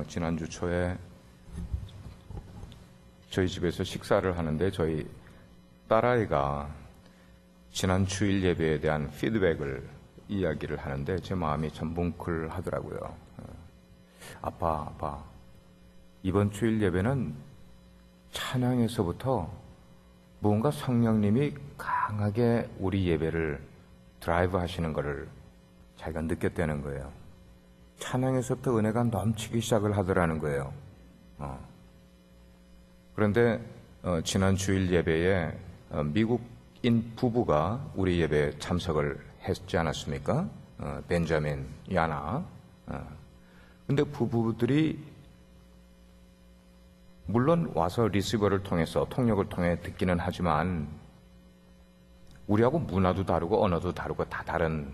지난주 초에 저희 집에서 식사를 하는데 저희 딸아이가 지난 주일 예배에 대한 피드백을 이야기를 하는데 제 마음이 참 뭉클하더라고요. 아빠, 이번 주일 예배는 찬양에서부터 뭔가 성령님이 강하게 우리 예배를 드라이브 하시는 것을 자기가 느꼈다는 거예요. 찬양에서부터 은혜가 넘치기 시작을 하더라는 거예요. 그런데 지난 주일 예배에 미국인 부부가 우리 예배에 참석을 했지 않았습니까? 벤자민, 야나. 근데 부부들이 물론 와서 리시버를 통해서 통역을 통해 듣기는 하지만 우리하고 문화도 다르고 언어도 다르고 다 다른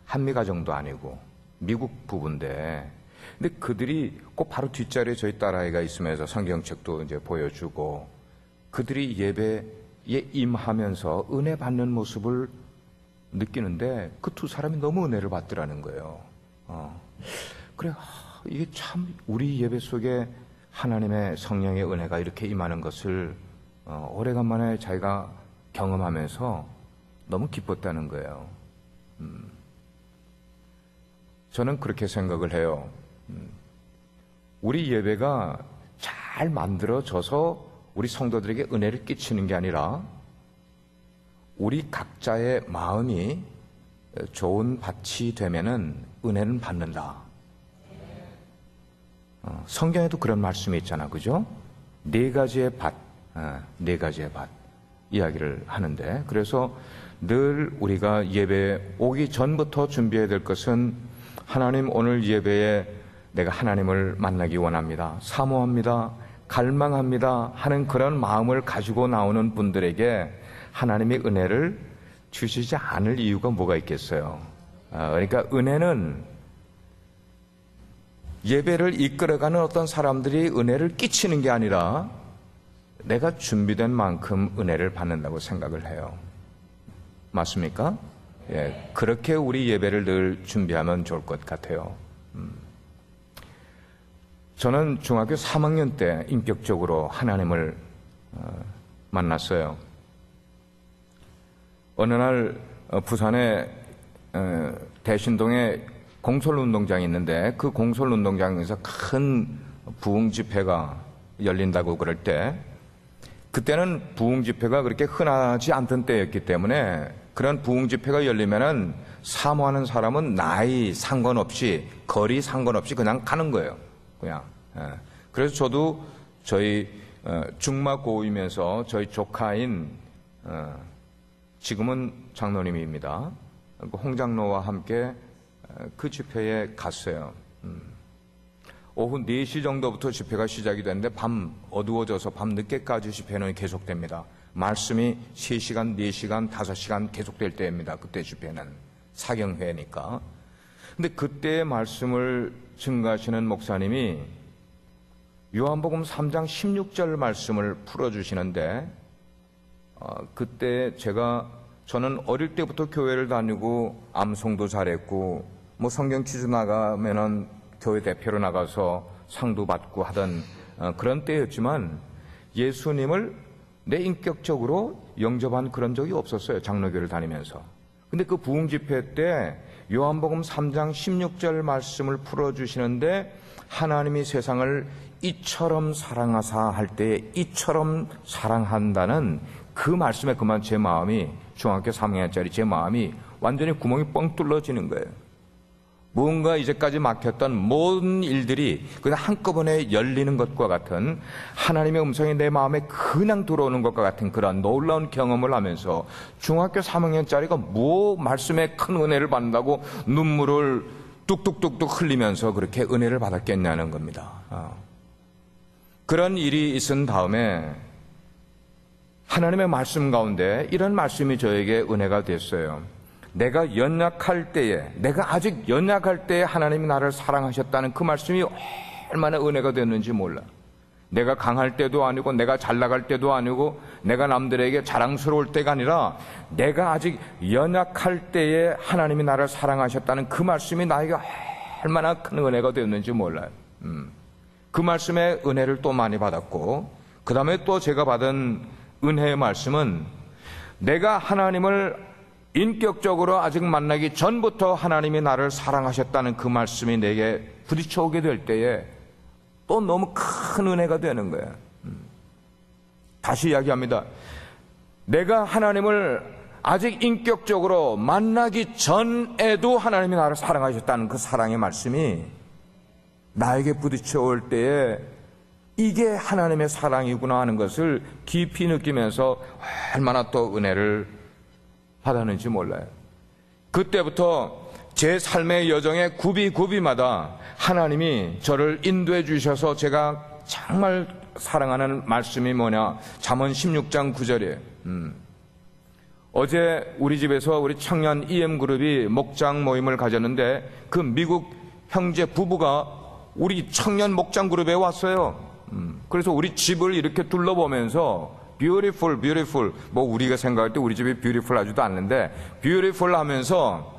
한미 가정도 아니고 미국 부부인데, 근데 그들이 꼭 바로 뒷자리에 저희 딸아이가 있으면서 성경책도 이제 보여주고 그들이 예배에 임하면서 은혜 받는 모습을 느끼는데 그 두 사람이 너무 은혜를 받더라는 거예요. 그래, 이게 참 우리 예배 속에 하나님의 성령의 은혜가 이렇게 임하는 것을 오래간만에 자기가 경험하면서 너무 기뻤다는 거예요. 저는 그렇게 생각을 해요. 우리 예배가 잘 만들어져서 우리 성도들에게 은혜를 끼치는 게 아니라 우리 각자의 마음이 좋은 밭이 되면은 은혜는 받는다. 성경에도 그런 말씀이 있잖아, 그죠? 네 가지의 밭 이야기를 하는데, 그래서 늘 우리가 예배에 오기 전부터 준비해야 될 것은 하나님, 오늘 예배에 내가 하나님을 만나기 원합니다, 사모합니다, 갈망합니다 하는 그런 마음을 가지고 나오는 분들에게 하나님의 은혜를 주시지 않을 이유가 뭐가 있겠어요? 그러니까 은혜는 예배를 이끌어가는 어떤 사람들이 은혜를 끼치는 게 아니라 내가 준비된 만큼 은혜를 받는다고 생각을 해요. 맞습니까? 예, 그렇게 우리 예배를 늘 준비하면 좋을 것 같아요. 저는 중학교 3학년 때 인격적으로 하나님을 만났어요. 어느 날 부산의 대신동에 공설운동장이 있는데 그 공설운동장에서 큰 부흥 집회가 열린다고 그럴 때, 그때는 부흥 집회가 그렇게 흔하지 않던 때였기 때문에 그런 부흥 집회가 열리면은 사모하는 사람은 나이 상관없이, 거리 상관없이 그냥 가는 거예요. 그냥. 그래서 저도 저희 중마고이면서 저희 조카인 지금은 장로님입니다, 홍장로와 함께 그 집회에 갔어요. 오후 4시 정도부터 집회가 시작이 됐는데 밤 어두워져서 밤 늦게까지 집회는 계속됩니다. 말씀이 3시간, 4시간, 5시간 계속될 때입니다. 그때 집회는 사경회니까. 근데 그때의 말씀을 증거하시는 목사님이 요한복음 3장 16절 말씀을 풀어주시는데, 그때 저는 어릴 때부터 교회를 다니고 암송도 잘했고 뭐 성경 퀴즈 나가면은 교회 대표로 나가서 상도 받고 하던 그런 때였지만 예수님을 내 인격적으로 영접한 그런 적이 없었어요, 장로교를 다니면서. 근데 그 부흥 집회 때 요한복음 3장 16절 말씀을 풀어주시는데, 하나님이 세상을 이처럼 사랑하사 할 때 이처럼 사랑한다는 그 말씀에 그만 제 마음이, 중학교 3학년짜리 제 마음이 완전히 구멍이 뻥 뚫려지는 거예요. 뭔가 이제까지 막혔던 모든 일들이 그냥 한꺼번에 열리는 것과 같은, 하나님의 음성이 내 마음에 그냥 들어오는 것과 같은 그런 놀라운 경험을 하면서 중학교 3학년짜리가 뭐 말씀에 큰 은혜를 받는다고 눈물을 뚝뚝뚝뚝 흘리면서 그렇게 은혜를 받았겠냐는 겁니다. 그런 일이 있은 다음에 하나님의 말씀 가운데 이런 말씀이 저에게 은혜가 됐어요. 내가 연약할 때에, 내가 아직 연약할 때에 하나님이 나를 사랑하셨다는 그 말씀이 얼마나 은혜가 됐는지 몰라. 내가 강할 때도 아니고 내가 잘 나갈 때도 아니고 내가 남들에게 자랑스러울 때가 아니라 내가 아직 연약할 때에 하나님이 나를 사랑하셨다는 그 말씀이 나에게 얼마나 큰 은혜가 됐는지 몰라요. 그 말씀에 은혜를 또 많이 받았고, 그 다음에 또 제가 받은 은혜의 말씀은 내가 하나님을 인격적으로 아직 만나기 전부터 하나님이 나를 사랑하셨다는 그 말씀이 내게 부딪혀오게 될 때에 또 너무 큰 은혜가 되는 거예요. 다시 이야기합니다. 내가 하나님을 아직 인격적으로 만나기 전에도 하나님이 나를 사랑하셨다는 그 사랑의 말씀이 나에게 부딪혀올 때에 이게 하나님의 사랑이구나 하는 것을 깊이 느끼면서 얼마나 또 은혜를 받았는지 몰라요. 그때부터 제 삶의 여정의 굽이굽이마다 하나님이 저를 인도해 주셔서 제가 정말 사랑하는 말씀이 뭐냐, 잠언 16장 9절이에요. 어제 우리 집에서 우리 청년 EM그룹이 목장 모임을 가졌는데 그 미국 형제 부부가 우리 청년 목장 그룹에 왔어요. 그래서 우리 집을 이렇게 둘러보면서 beautiful, beautiful, 뭐 우리가 생각할 때 우리 집이 beautiful 하지도 않는데 beautiful 하면서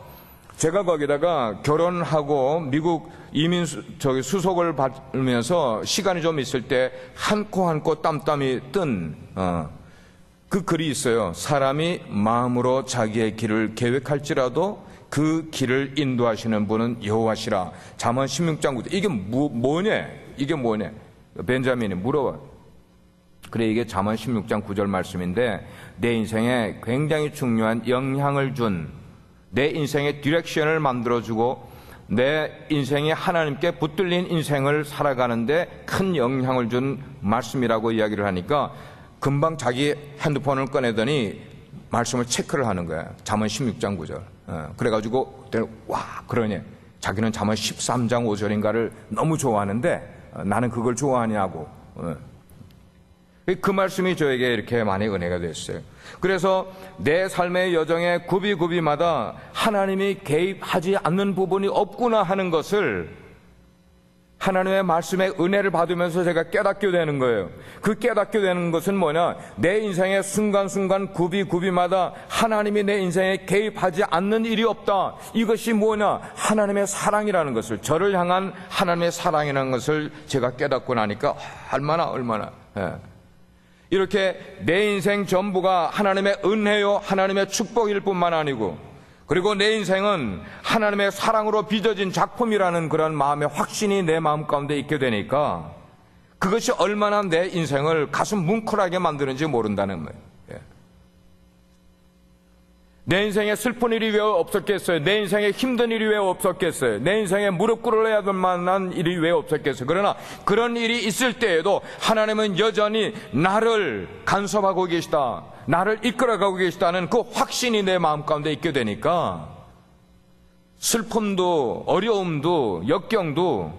제가 거기다가 결혼하고 미국 이민 수속을 받으면서 시간이 좀 있을 때 한 코 한 코 땀땀이 뜬 그 글이 있어요. 사람이 마음으로 자기의 길을 계획할지라도 그 길을 인도하시는 분은 여호와시라. 잠언 16장 9절. 이게 뭐냐? 이게 뭐냐? 벤자민이 물어봐. 그래, 이게 잠언 16장 9절 말씀인데 내 인생에 굉장히 중요한 영향을 준, 내 인생의 디렉션을 만들어주고 내 인생이 하나님께 붙들린 인생을 살아가는데 큰 영향을 준 말씀이라고 이야기를 하니까 금방 자기 핸드폰을 꺼내더니 말씀을 체크를 하는 거야. 잠언 16장 9절. 그래가지고 와, 그러니 자기는 잠언 13장 5절인가를 너무 좋아하는데 나는 그걸 좋아하냐고. 그 말씀이 저에게 이렇게 많이 은혜가 됐어요. 그래서 내 삶의 여정의 굽이굽이마다 하나님이 개입하지 않는 부분이 없구나 하는 것을 하나님의 말씀의 은혜를 받으면서 제가 깨닫게 되는 거예요. 그 깨닫게 되는 것은 뭐냐? 내 인생의 순간순간 굽이굽이마다 하나님이 내 인생에 개입하지 않는 일이 없다. 이것이 뭐냐? 하나님의 사랑이라는 것을, 저를 향한 하나님의 사랑이라는 것을 제가 깨닫고 나니까 얼마나 이렇게 내 인생 전부가 하나님의 은혜요, 하나님의 축복일 뿐만 아니고, 그리고 내 인생은 하나님의 사랑으로 빚어진 작품이라는 그런 마음의 확신이 내 마음 가운데 있게 되니까 그것이 얼마나 내 인생을 가슴 뭉클하게 만드는지 모른다는 거예요. 내 인생에 슬픈 일이 왜 없었겠어요? 내 인생에 힘든 일이 왜 없었겠어요? 내 인생에 무릎 꿇어야 될 만한 일이 왜 없었겠어요? 그러나 그런 일이 있을 때에도 하나님은 여전히 나를 간섭하고 계시다, 나를 이끌어가고 계시다는 그 확신이 내 마음 가운데 있게 되니까 슬픔도 어려움도 역경도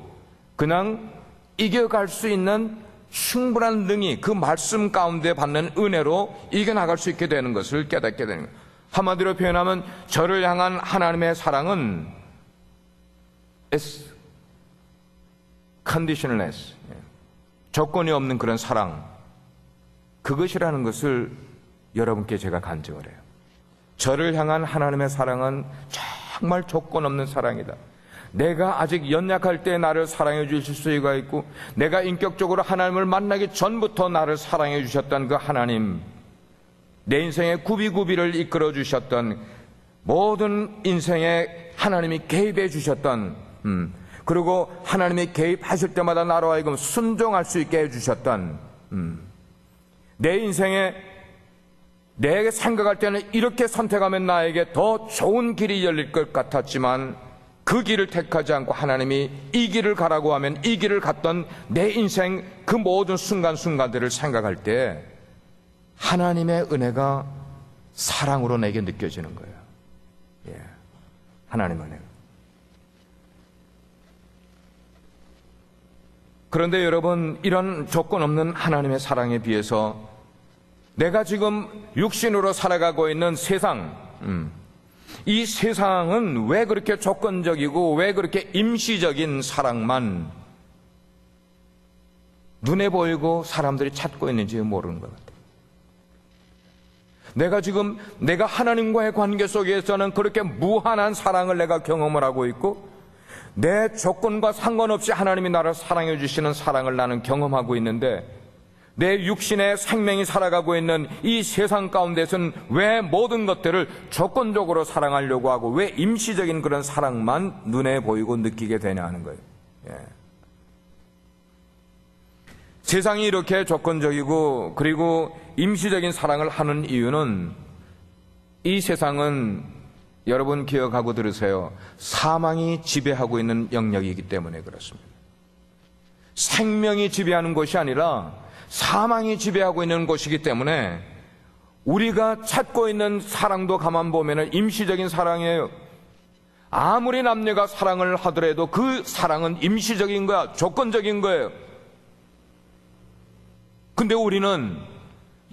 그냥 이겨갈 수 있는 충분한 능히 그 말씀 가운데 받는 은혜로 이겨나갈 수 있게 되는 것을 깨닫게 되는 거예요. 한마디로 표현하면 저를 향한 하나님의 사랑은 is conditionless, 조건이 없는 그런 사랑, 그것이라는 것을 여러분께 제가 간증을 해요. 저를 향한 하나님의 사랑은 정말 조건 없는 사랑이다. 내가 아직 연약할 때 나를 사랑해 주실 수가 있고, 내가 인격적으로 하나님을 만나기 전부터 나를 사랑해 주셨던 그 하나님, 내 인생의 굽이굽이를 이끌어 주셨던, 모든 인생에 하나님이 개입해 주셨던, 그리고 하나님이 개입하실 때마다 나로 하여금 순종할 수 있게 해주셨던, 내 인생에 내가 생각할 때는 이렇게 선택하면 나에게 더 좋은 길이 열릴 것 같았지만 그 길을 택하지 않고 하나님이 이 길을 가라고 하면 이 길을 갔던 내 인생 그 모든 순간순간들을 생각할 때 하나님의 은혜가 사랑으로 내게 느껴지는 거예요. 하나님의 은혜가. 그런데 여러분, 이런 조건 없는 하나님의 사랑에 비해서 내가 지금 육신으로 살아가고 있는 세상, 이 세상은 왜 그렇게 조건적이고 왜 그렇게 임시적인 사랑만 눈에 보이고 사람들이 찾고 있는지 모르는 것 같아요. 내가 하나님과의 관계 속에서는 그렇게 무한한 사랑을 내가 경험을 하고 있고, 내 조건과 상관없이 하나님이 나를 사랑해 주시는 사랑을 나는 경험하고 있는데, 내 육신의 생명이 살아가고 있는 이 세상 가운데서는 왜 모든 것들을 조건적으로 사랑하려고 하고 왜 임시적인 그런 사랑만 눈에 보이고 느끼게 되냐 하는 거예요. 예. 세상이 이렇게 조건적이고 그리고 임시적인 사랑을 하는 이유는, 이 세상은 여러분 기억하고 들으세요. 사망이 지배하고 있는 영역이기 때문에 그렇습니다. 생명이 지배하는 것이 아니라 사망이 지배하고 있는 곳이기 때문에 우리가 찾고 있는 사랑도 가만 보면 임시적인 사랑이에요. 아무리 남녀가 사랑을 하더라도 그 사랑은 임시적인 거야. 조건적인 거예요. 근데 우리는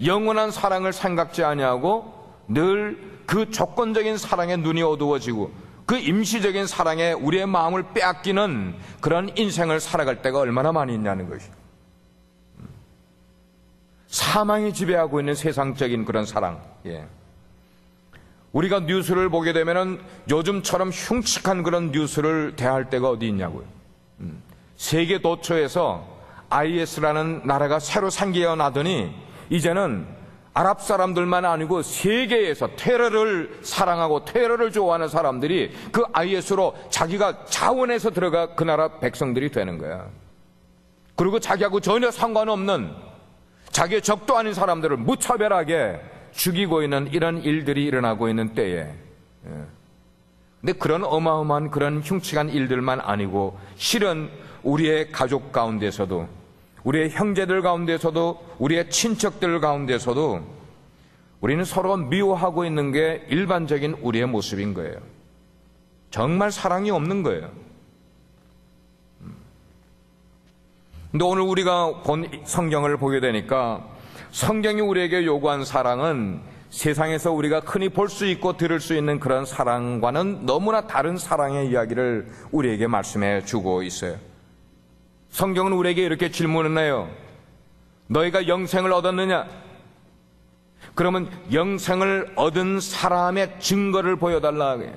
영원한 사랑을 생각지 아니하고 늘 그 조건적인 사랑에 눈이 어두워지고 그 임시적인 사랑에 우리의 마음을 빼앗기는 그런 인생을 살아갈 때가 얼마나 많이 있냐는 것이죠. 사망이 지배하고 있는 세상적인 그런 사랑. 예. 우리가 뉴스를 보게 되면은 요즘처럼 흉측한 그런 뉴스를 대할 때가 어디 있냐고요. 세계 도처에서 IS라는 나라가 새로 생겨나더니 이제는 아랍 사람들만 아니고 세계에서 테러를 사랑하고 테러를 좋아하는 사람들이 그 IS로 자기가 자원해서 들어가 그 나라 백성들이 되는 거야. 그리고 자기하고 전혀 상관없는 자기의 적도 아닌 사람들을 무차별하게 죽이고 있는 이런 일들이 일어나고 있는 때에, 근데 그런 어마어마한 그런 흉측한 일들만 아니고 실은 우리의 가족 가운데서도, 우리의 형제들 가운데서도, 우리의 친척들 가운데서도 우리는 서로 미워하고 있는 게 일반적인 우리의 모습인 거예요. 정말 사랑이 없는 거예요. 근데 오늘 우리가 본 성경을 보게 되니까 성경이 우리에게 요구한 사랑은 세상에서 우리가 흔히 볼 수 있고 들을 수 있는 그런 사랑과는 너무나 다른 사랑의 이야기를 우리에게 말씀해 주고 있어요. 성경은 우리에게 이렇게 질문을 해요. 너희가 영생을 얻었느냐? 그러면 영생을 얻은 사람의 증거를 보여달라. Are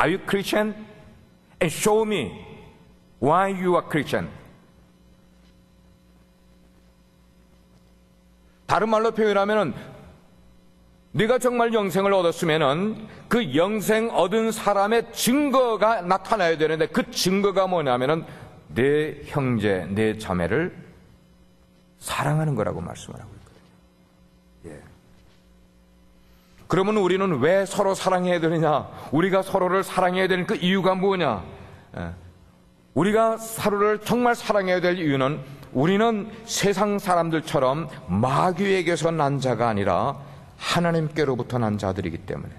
you Christian? And show me why you are Christian. 다른 말로 표현하면은 네가 정말 영생을 얻었으면은 그 영생 얻은 사람의 증거가 나타나야 되는데, 그 증거가 뭐냐면은 내 형제, 내 자매를 사랑하는 거라고 말씀을 하고 있거든요. 예. 그러면 우리는 왜 서로 사랑해야 되느냐? 우리가 서로를 사랑해야 되는 그 이유가 뭐냐? 예. 우리가 서로를 정말 사랑해야 될 이유는, 우리는 세상 사람들처럼 마귀에게서 난 자가 아니라 하나님께로부터 난 자들이기 때문에,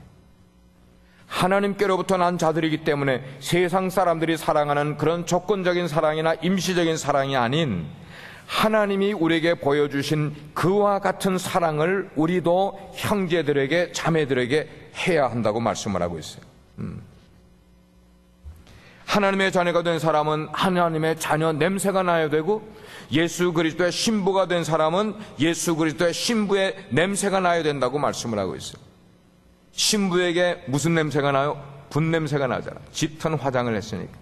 하나님께로부터 난 자들이기 때문에 세상 사람들이 사랑하는 그런 조건적인 사랑이나 임시적인 사랑이 아닌 하나님이 우리에게 보여주신 그와 같은 사랑을 우리도 형제들에게, 자매들에게 해야 한다고 말씀을 하고 있어요. 하나님의 자녀가 된 사람은 하나님의 자녀 냄새가 나야 되고, 예수 그리스도의 신부가 된 사람은 예수 그리스도의 신부의 냄새가 나야 된다고 말씀을 하고 있어요. 신부에게 무슨 냄새가 나요? 분 냄새가 나잖아. 짙은 화장을 했으니까.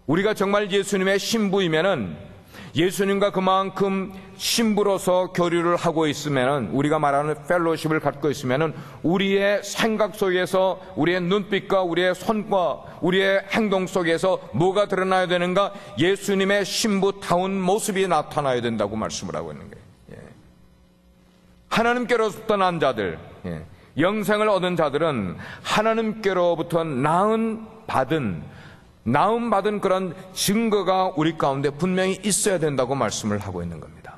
우리가 정말 예수님의 신부이면은, 예수님과 그만큼 신부로서 교류를 하고 있으면은, 우리가 말하는 펠로십을 갖고 있으면은 우리의 생각 속에서, 우리의 눈빛과 우리의 손과 우리의 행동 속에서 뭐가 드러나야 되는가? 예수님의 신부다운 모습이 나타나야 된다고 말씀을 하고 있는 거예요. 예. 하나님께로부터 난 자들, 영생을 얻은 자들은 하나님께로부터 나음 받은 그런 증거가 우리 가운데 분명히 있어야 된다고 말씀을 하고 있는 겁니다.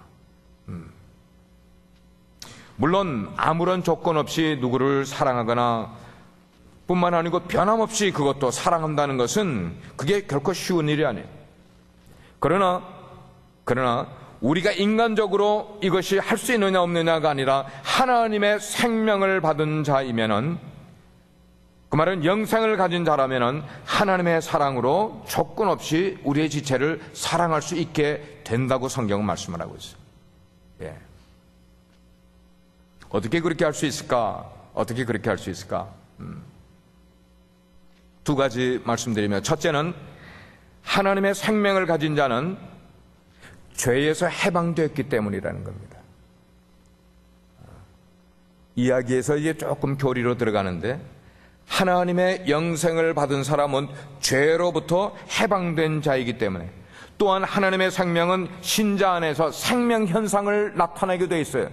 물론 아무런 조건 없이 누구를 사랑하거나 뿐만 아니고 변함없이 그것도 사랑한다는 것은 그게 결코 쉬운 일이 아니에요. 그러나 우리가 인간적으로 이것이 할 수 있느냐 없느냐가 아니라 하나님의 생명을 받은 자이면은, 그 말은 영생을 가진 자라면은 하나님의 사랑으로 조건 없이 우리의 지체를 사랑할 수 있게 된다고 성경은 말씀을 하고 있어요. 예. 어떻게 그렇게 할 수 있을까? 어떻게 그렇게 할 수 있을까? 두 가지 말씀드리면, 첫째는 하나님의 생명을 가진 자는 죄에서 해방되었기 때문이라는 겁니다. 이야기에서 이제 조금 교리로 들어가는데, 하나님의 영생을 받은 사람은 죄로부터 해방된 자이기 때문에, 또한 하나님의 생명은 신자 안에서 생명 현상을 나타내게 돼 있어요.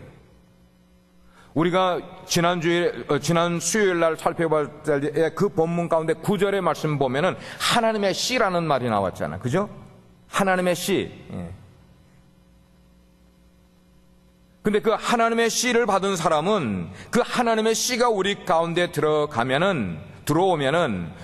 우리가 지난 수요일 날 살펴볼 때 그 본문 가운데 9절의 말씀 보면은 하나님의 씨라는 말이 나왔잖아. 그죠? 하나님의 씨. 근데 그 하나님의 씨를 받은 사람은 그 하나님의 씨가 우리 가운데 들어오면은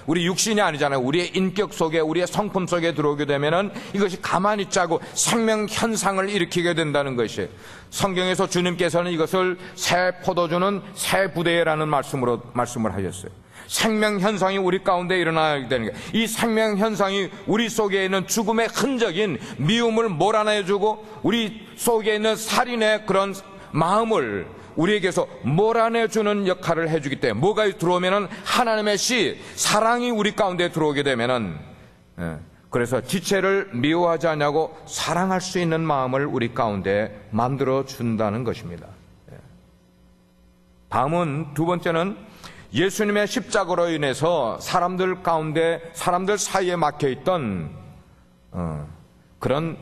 우리 육신이 아니잖아요. 우리의 인격 속에, 우리의 성품 속에 들어오게 되면은 이것이 가만히 있자고 생명 현상을 일으키게 된다는 것이에요. 성경에서 주님께서는 이것을 새 포도주는 새 부대라는 말씀을 하셨어요. 생명 현상이 우리 가운데 일어나게 되는 거예요. 이 생명 현상이 우리 속에 있는 죽음의 흔적인 미움을 몰아내주고, 우리 속에 있는 살인의 그런 마음을 우리에게서 몰아내주는 역할을 해주기 때문에, 뭐가 들어오면은 하나님의 씨, 사랑이 우리 가운데 들어오게 되면은, 그래서 지체를 미워하지 않냐고 사랑할 수 있는 마음을 우리 가운데 만들어 준다는 것입니다. 다음은, 두 번째는 예수님의 십자가로 인해서 사람들 사이에 막혀있던 그런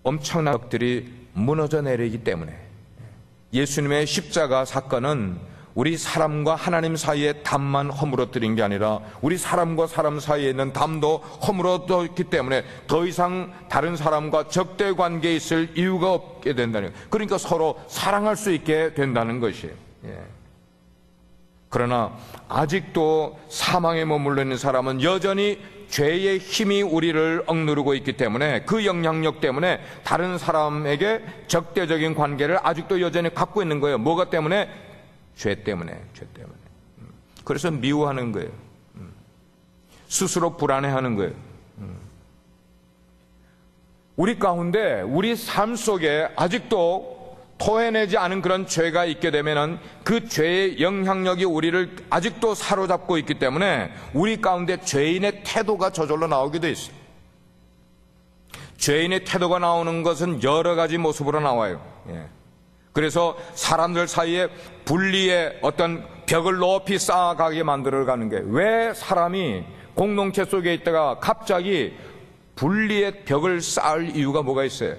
엄청난 것들이 무너져 내리기 때문에, 예수님의 십자가 사건은 우리 사람과 하나님 사이의 담만 허물어뜨린 게 아니라 우리 사람과 사람 사이에 있는 담도 허물어졌기 때문에 더 이상 다른 사람과 적대 관계에 있을 이유가 없게 된다는 거예요. 그러니까 서로 사랑할 수 있게 된다는 것이에요. 그러나 아직도 사망에 머물러 있는 사람은 여전히 죄의 힘이 우리를 억누르고 있기 때문에, 그 영향력 때문에 다른 사람에게 적대적인 관계를 아직도 여전히 갖고 있는 거예요. 뭐가 때문에? 죄 때문에. 그래서 미워하는 거예요. 스스로 불안해하는 거예요. 우리 가운데, 우리 삶 속에 아직도 토해내지 않은 그런 죄가 있게 되면은 그 죄의 영향력이 우리를 아직도 사로잡고 있기 때문에 우리 가운데 죄인의 태도가 저절로 나오게 돼 있어요. 죄인의 태도가 나오는 것은 여러 가지 모습으로 나와요. 그래서 사람들 사이에 분리의 어떤 벽을 높이 쌓아가게 만들어가는 게, 왜 사람이 공동체 속에 있다가 갑자기 분리의 벽을 쌓을 이유가 뭐가 있어요?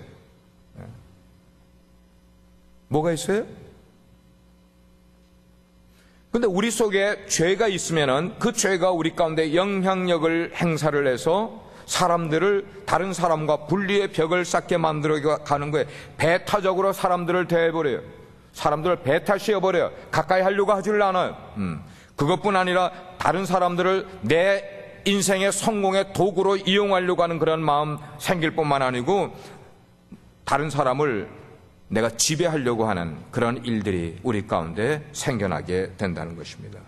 뭐가 있어요? 근데 우리 속에 죄가 있으면은 그 죄가 우리 가운데 영향력을 행사를 해서 다른 사람과 분리의 벽을 쌓게 만들어 가는 거예요. 배타적으로 사람들을 대해버려요. 사람들을 배타시켜버려요. 가까이 하려고 하지를 않아요. 그것뿐 아니라 다른 사람들을 내 인생의 성공의 도구로 이용하려고 하는 그런 마음 생길 뿐만 아니고, 다른 사람을 내가 지배하려고 하는 그런 일들이 우리 가운데 생겨나게 된다는 것입니다.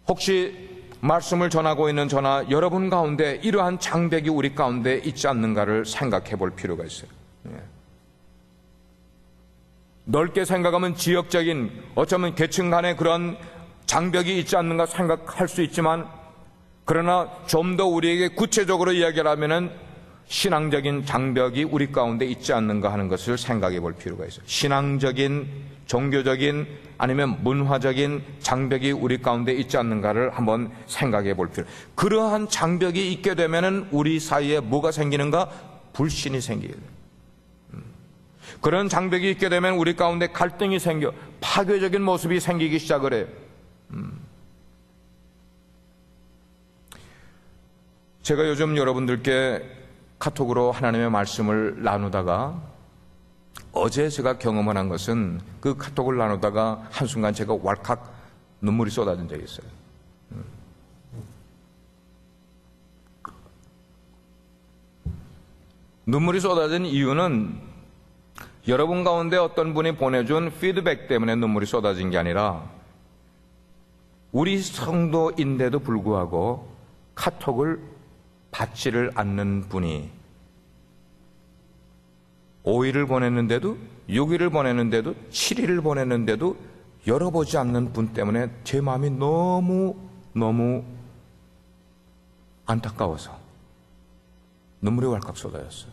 혹시 말씀을 전하고 있는 저나 여러분 가운데 이러한 장벽이 우리 가운데 있지 않는가를 생각해 볼 필요가 있어요. 넓게 생각하면 지역적인, 어쩌면 계층 간의 그런 장벽이 있지 않는가 생각할 수 있지만, 그러나 좀 더 우리에게 구체적으로 이야기를 하면은 신앙적인 장벽이 우리 가운데 있지 않는가 하는 것을 생각해 볼 필요가 있어요. 신앙적인, 종교적인, 아니면 문화적인 장벽이 우리 가운데 있지 않는가를 한번 생각해 볼 필요. 그러한 장벽이 있게 되면은 우리 사이에 뭐가 생기는가? 불신이 생기게 돼요. 그런 장벽이 있게 되면 우리 가운데 갈등이 생겨 파괴적인 모습이 생기기 시작을 해요. 제가 요즘 여러분들께 카톡으로 하나님의 말씀을 나누다가, 어제 제가 경험을 한 것은, 그 카톡을 나누다가 한순간 제가 왈칵 눈물이 쏟아진 적이 있어요. 눈물이 쏟아진 이유는 여러분 가운데 어떤 분이 보내준 피드백 때문에 눈물이 쏟아진 게 아니라, 우리 성도인데도 불구하고 카톡을 받지를 않는 분이 5일을 보냈는데도, 6일을 보냈는데도, 7일을 보냈는데도 열어보지 않는 분 때문에 제 마음이 너무 너무 안타까워서 눈물이 왈칵 쏟아졌어요.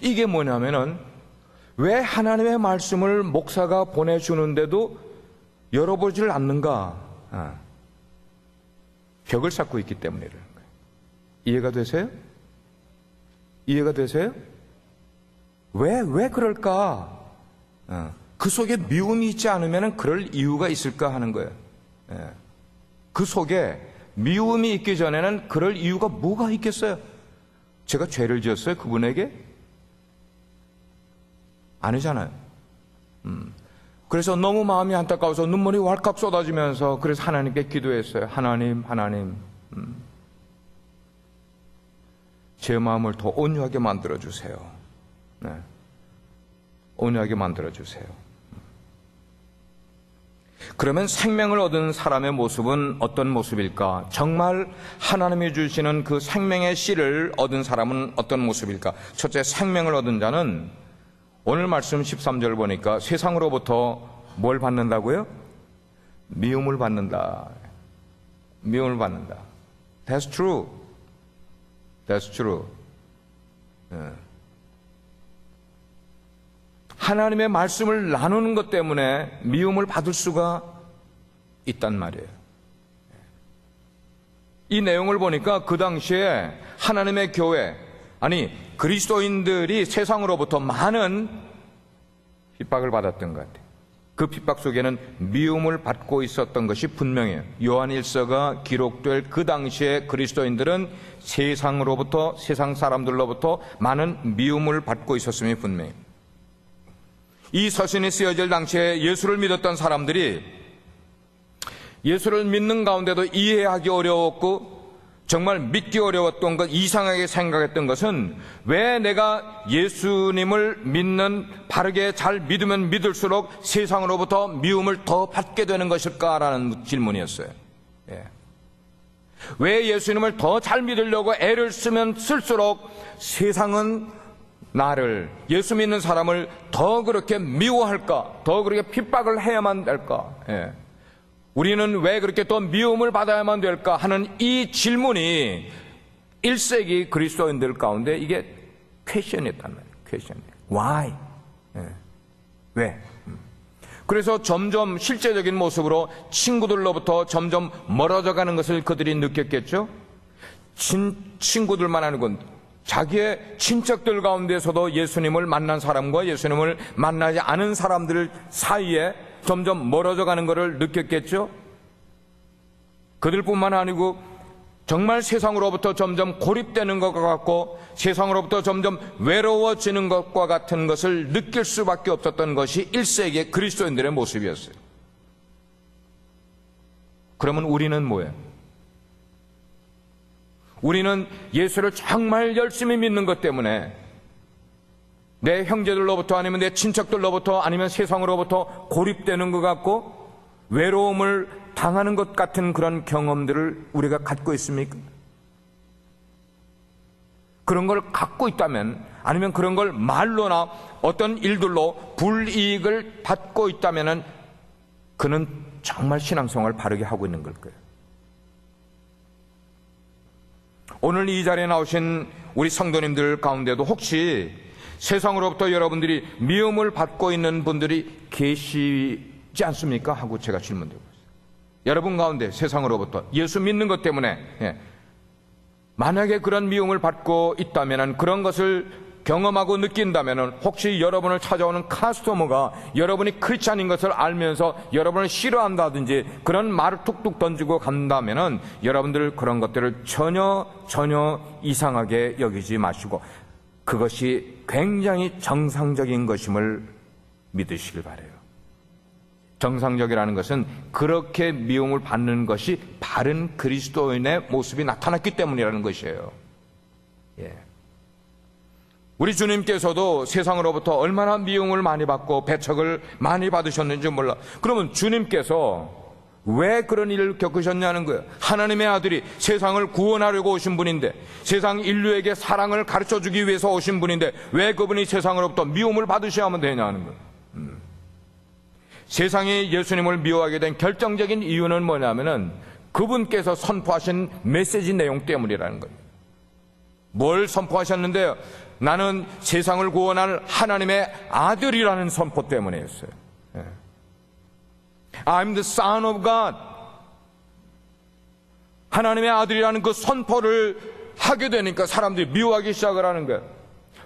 이게 뭐냐면은 왜 하나님의 말씀을 목사가 보내주는데도 열어보지를 않는가? 벽을 쌓고 있기 때문이라는 거예요. 이해가 되세요? 이해가 되세요? 왜 그럴까? 그 속에 미움이 있지 않으면 그럴 이유가 있을까 하는 거예요. 그 속에 미움이 있기 전에는 그럴 이유가 뭐가 있겠어요? 제가 죄를 지었어요? 그분에게? 아니잖아요. 그래서 너무 마음이 안타까워서 눈물이 왈칵 쏟아지면서 그래서 하나님께 기도했어요. 하나님, 제 마음을 더 온유하게 만들어주세요. 네. 온유하게 만들어주세요. 그러면 생명을 얻은 사람의 모습은 어떤 모습일까? 정말 하나님이 주시는 그 생명의 씨를 얻은 사람은 어떤 모습일까? 첫째, 생명을 얻은 자는 오늘 말씀 13절 보니까 세상으로부터 뭘 받는다고요? 미움을 받는다. 미움을 받는다. That's true. That's true. 하나님의 말씀을 나누는 것 때문에 미움을 받을 수가 있단 말이에요. 이 내용을 보니까 그 당시에 하나님의 교회, 아니 그리스도인들이 세상으로부터 많은 핍박을 받았던 것 같아요. 그 핍박 속에는 미움을 받고 있었던 것이 분명해요. 요한일서가 기록될 그 당시에 그리스도인들은 세상으로부터, 세상 사람들로부터 많은 미움을 받고 있었음이 분명해요. 이 서신이 쓰여질 당시에 예수를 믿었던 사람들이 예수를 믿는 가운데도 이해하기 어려웠고 정말 믿기 어려웠던 것, 이상하게 생각했던 것은 왜 내가 예수님을 믿는, 바르게 잘 믿으면 믿을수록 세상으로부터 미움을 더 받게 되는 것일까라는 질문이었어요. 왜 예수님을 더 잘 믿으려고 애를 쓰면 쓸수록 세상은 나를, 예수 믿는 사람을 더 그렇게 미워할까? 더 그렇게 핍박을 해야만 될까? 우리는 왜 그렇게 또 미움을 받아야만 될까 하는 이 질문이 1세기 그리스도인들 가운데 이게 퀘션이었단 말이에요. 퀘션. Why? 왜? 그래서 점점 실제적인 모습으로 친구들로부터 점점 멀어져 가는 것을 그들이 느꼈겠죠? 친구들만 아니고 자기의 친척들 가운데서도 예수님을 만난 사람과 예수님을 만나지 않은 사람들 사이에 점점 멀어져 가는 것을 느꼈겠죠? 그들뿐만 아니고 정말 세상으로부터 점점 고립되는 것과 같고 세상으로부터 점점 외로워지는 것과 같은 것을 느낄 수밖에 없었던 것이 1세기의 그리스도인들의 모습이었어요. 그러면 우리는 뭐예요? 우리는 예수를 정말 열심히 믿는 것 때문에 내 형제들로부터 아니면 내 친척들로부터 아니면 세상으로부터 고립되는 것 같고 외로움을 당하는 것 같은 그런 경험들을 우리가 갖고 있습니까? 그런 걸 갖고 있다면, 아니면 그런 걸 말로나 어떤 일들로 불이익을 받고 있다면 그는 정말 신앙생활을 바르게 하고 있는 걸 거예요. 오늘 이 자리에 나오신 우리 성도님들 가운데도 혹시 세상으로부터 여러분들이 미움을 받고 있는 분들이 계시지 않습니까? 하고 제가 질문드리고 있어요. 여러분 가운데 세상으로부터 예수 믿는 것 때문에 만약에 그런 미움을 받고 있다면, 그런 것을 경험하고 느낀다면 혹시 여러분을 찾아오는 카스토머가 여러분이 크리스찬인 것을 알면서 여러분을 싫어한다든지 그런 말을 툭툭 던지고 간다면 여러분들 그런 것들을 전혀 이상하게 여기지 마시고 그것이 굉장히 정상적인 것임을 믿으시길 바라요. 정상적이라는 것은 그렇게 미움을 받는 것이 바른 그리스도인의 모습이 나타났기 때문이라는 것이에요. 우리 주님께서도 세상으로부터 얼마나 미움을 많이 받고 배척을 많이 받으셨는지 몰라. 그러면 주님께서 왜 그런 일을 겪으셨냐는 거예요. 하나님의 아들이 세상을 구원하려고 오신 분인데, 세상 인류에게 사랑을 가르쳐주기 위해서 오신 분인데 왜 그분이 세상으로부터 미움을 받으셔야만 되냐는 거예요. 세상이 예수님을 미워하게 된 결정적인 이유는 뭐냐면은 그분께서 선포하신 메시지 내용 때문이라는 거예요. 뭘 선포하셨는데요? 나는 세상을 구원할 하나님의 아들이라는 선포 때문이었어요. I'm the son of God. 하나님의 아들이라는 그 선포를 하게 되니까 사람들이 미워하기 시작을 하는 거예요.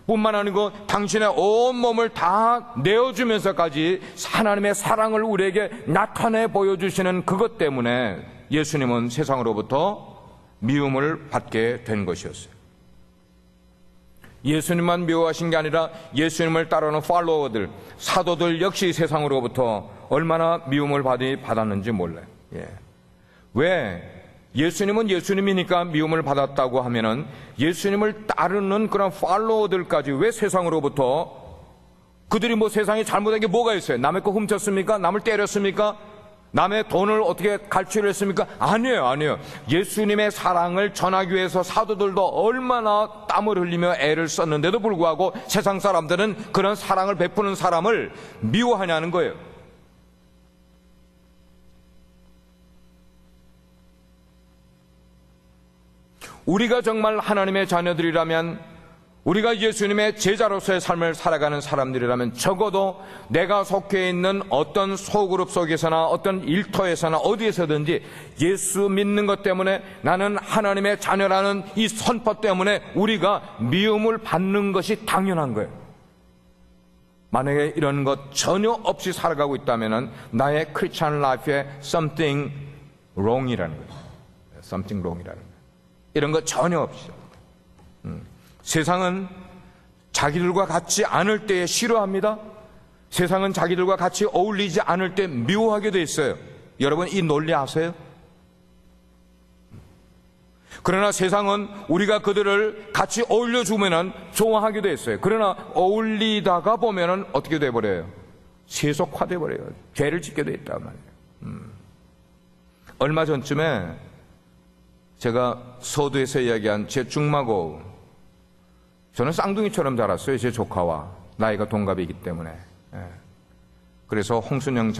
뿐만 아니고 당신의 온 몸을 다 내어주면서까지 하나님의 사랑을 우리에게 나타내 보여주시는 그것 때문에 예수님은 세상으로부터 미움을 받게 된 것이었어요. 예수님만 미워하신 게 아니라 예수님을 따르는 팔로워들, 사도들 역시 세상으로부터 얼마나 미움을 받았는지 몰라요. 왜? 예수님은 예수님이니까 미움을 받았다고 하면은 예수님을 따르는 그런 팔로워들까지 왜 세상으로부터, 그들이 뭐 세상에 잘못한 게 뭐가 있어요? 남의 거 훔쳤습니까? 남을 때렸습니까? 남의 돈을 어떻게 갈취를 했습니까? 아니에요. 예수님의 사랑을 전하기 위해서 사도들도 얼마나 땀을 흘리며 애를 썼는데도 불구하고 세상 사람들은 그런 사랑을 베푸는 사람을 미워하냐는 거예요. 우리가 정말 하나님의 자녀들이라면, 우리가 예수님의 제자로서의 삶을 살아가는 사람들이라면 적어도 내가 속해 있는 어떤 소그룹 속에서나 어떤 일터에서나 어디에서든지 예수 믿는 것 때문에 나는 하나님의 자녀라는 이 선포 때문에 우리가 미움을 받는 것이 당연한 거예요. 만약에 이런 것 전혀 없이 살아가고 있다면 나의 크리스찬 라이프에 something wrong이라는 거예요. something wrong이라는 거예요. 이런 것 전혀 없이. 세상은 자기들과 같지 않을 때에 싫어합니다. 세상은 자기들과 같이 어울리지 않을 때 미워하게 돼 있어요. 여러분 이 논리 아세요? 그러나 세상은 우리가 그들을 같이 어울려주면 좋아하게 돼 있어요. 그러나 어울리다가 보면 어떻게 돼버려요? 세속화돼 버려요. 죄를 짓게 돼 있단 말이에요. 얼마 전쯤에 제가 서두에서 이야기한 제 중마고, 저는 쌍둥이처럼 자랐어요. 제 조카와 나이가 동갑이기 때문에. 그래서 홍순영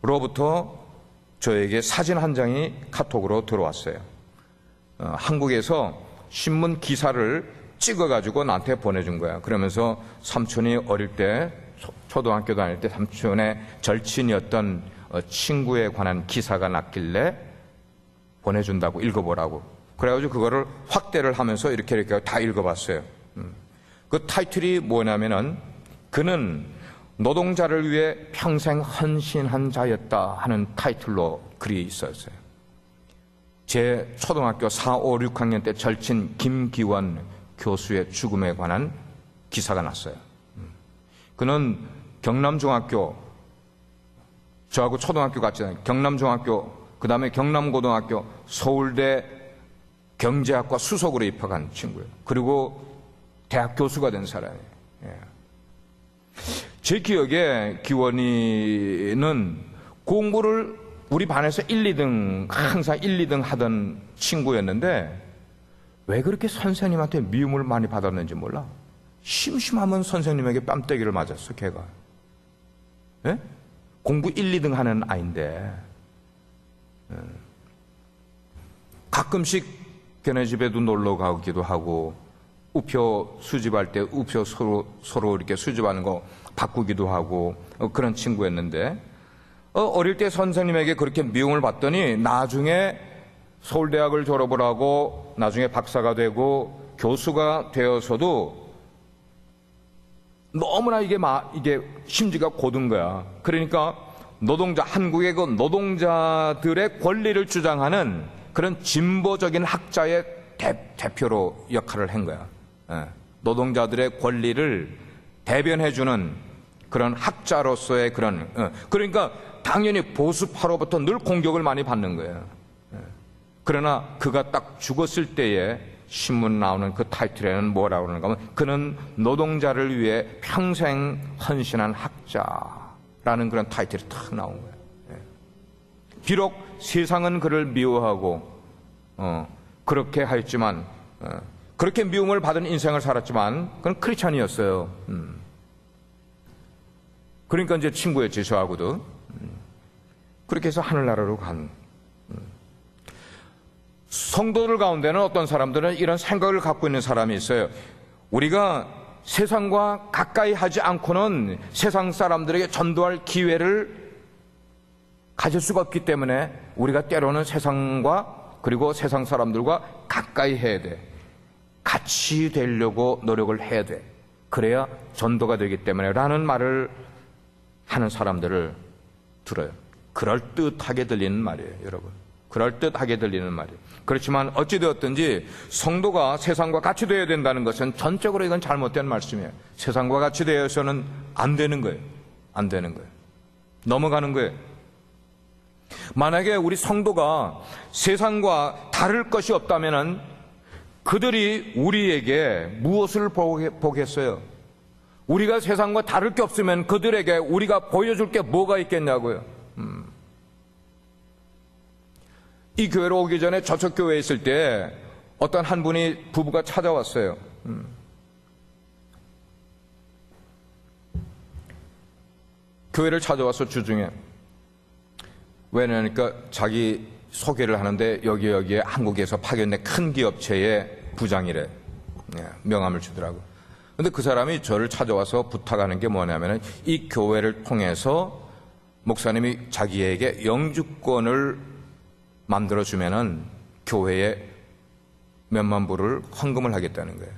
장로로부터 저에게 사진 한 장이 카톡으로 들어왔어요. 한국에서 신문 기사를 찍어가지고 나한테 보내준 거야. 그러면서 삼촌이 어릴 때, 초등학교 다닐 때 삼촌의 절친이었던 친구에 관한 기사가 났길래 보내준다고 읽어보라고. 그래가지고 그거를 확대를 하면서 이렇게 다 읽어봤어요. 그 타이틀이 뭐냐면은 그는 노동자를 위해 평생 헌신한 자였다 하는 타이틀로 글이 있었어요. 제 초등학교 4, 5, 6학년 때 절친 김기원 교수의 죽음에 관한 기사가 났어요. 그는 경남중학교, 저하고 초등학교 같이 다니는 경남중학교, 그 다음에 경남고등학교, 서울대 경제학과 수석으로 입학한 친구예요. 그리고 대학 교수가 된 사람이에요. 제 기억에 기원이는 공부를 우리 반에서 1, 2등, 항상 1, 2등 하던 친구였는데 왜 그렇게 선생님한테 미움을 많이 받았는지 몰라. 심심하면 선생님에게 뺨때기를 맞았어, 걔가. 예? 공부 1, 2등 하는 아이인데. 가끔씩 걔네 집에도 놀러 가기도 하고, 우표 수집할 때 우표 서로 이렇게 수집하는 거 바꾸기도 하고, 그런 친구였는데, 어릴 때 선생님에게 그렇게 미움을 받더니 나중에 서울대학을 졸업을 하고 나중에 박사가 되고 교수가 되어서도 너무나 이게 심지가 고든 거야. 그러니까 한국의 그 노동자들의 권리를 주장하는 그런 진보적인 학자의 대표로 역할을 한 거야. 노동자들의 권리를 대변해주는 그런 학자로서의 그런, 그러니까 당연히 보수파로부터 늘 공격을 많이 받는 거예요. 그러나 그가 딱 죽었을 때에 신문 나오는 그 타이틀에는 뭐라고 그러는가 하면 그는 노동자를 위해 평생 헌신한 학자라는 그런 타이틀이 탁 나온 거예요. 비록 세상은 그를 미워하고 그렇게 하였지만 그렇게 미움을 받은 인생을 살았지만 그는 크리스찬이었어요. 그러니까 이제 친구였지, 저하고도. 그렇게 해서 하늘나라로 간. 성도들 가운데는 어떤 사람들은 이런 생각을 갖고 있는 사람이 있어요. 우리가 세상과 가까이 하지 않고는 세상 사람들에게 전도할 기회를 가질 수가 없기 때문에 우리가 때로는 세상과 그리고 세상 사람들과 가까이 해야 돼. 같이 되려고 노력을 해야 돼. 그래야 전도가 되기 때문에 라는 말을 하는 사람들을 들어요. 그럴듯하게 들리는 말이에요, 여러분. 그럴듯하게 들리는 말이에요. 그렇지만 어찌되었든지 성도가 세상과 같이 되어야 된다는 것은 전적으로 이건 잘못된 말씀이에요. 세상과 같이 되어서는 안 되는 거예요. 안 되는 거예요. 넘어가는 거예요. 만약에 우리 성도가 세상과 다를 것이 없다면은 그들이 우리에게 무엇을 보겠어요? 우리가 세상과 다를 게 없으면 그들에게 우리가 보여줄 게 뭐가 있겠냐고요. 이 교회로 오기 전에 저쪽 교회에 있을 때 어떤 한 분이 부부가 찾아왔어요. 교회를 찾아와서 주중에 왜냐니까 자기 소개를 하는데 여기에 한국에서 파견된 큰 기업체의 부장이래. 명함을 주더라고. 근데 그 사람이 저를 찾아와서 부탁하는 게 뭐냐면은 이 교회를 통해서 목사님이 자기에게 영주권을 만들어주면은 교회에 몇만 불을 헌금을 하겠다는 거예요.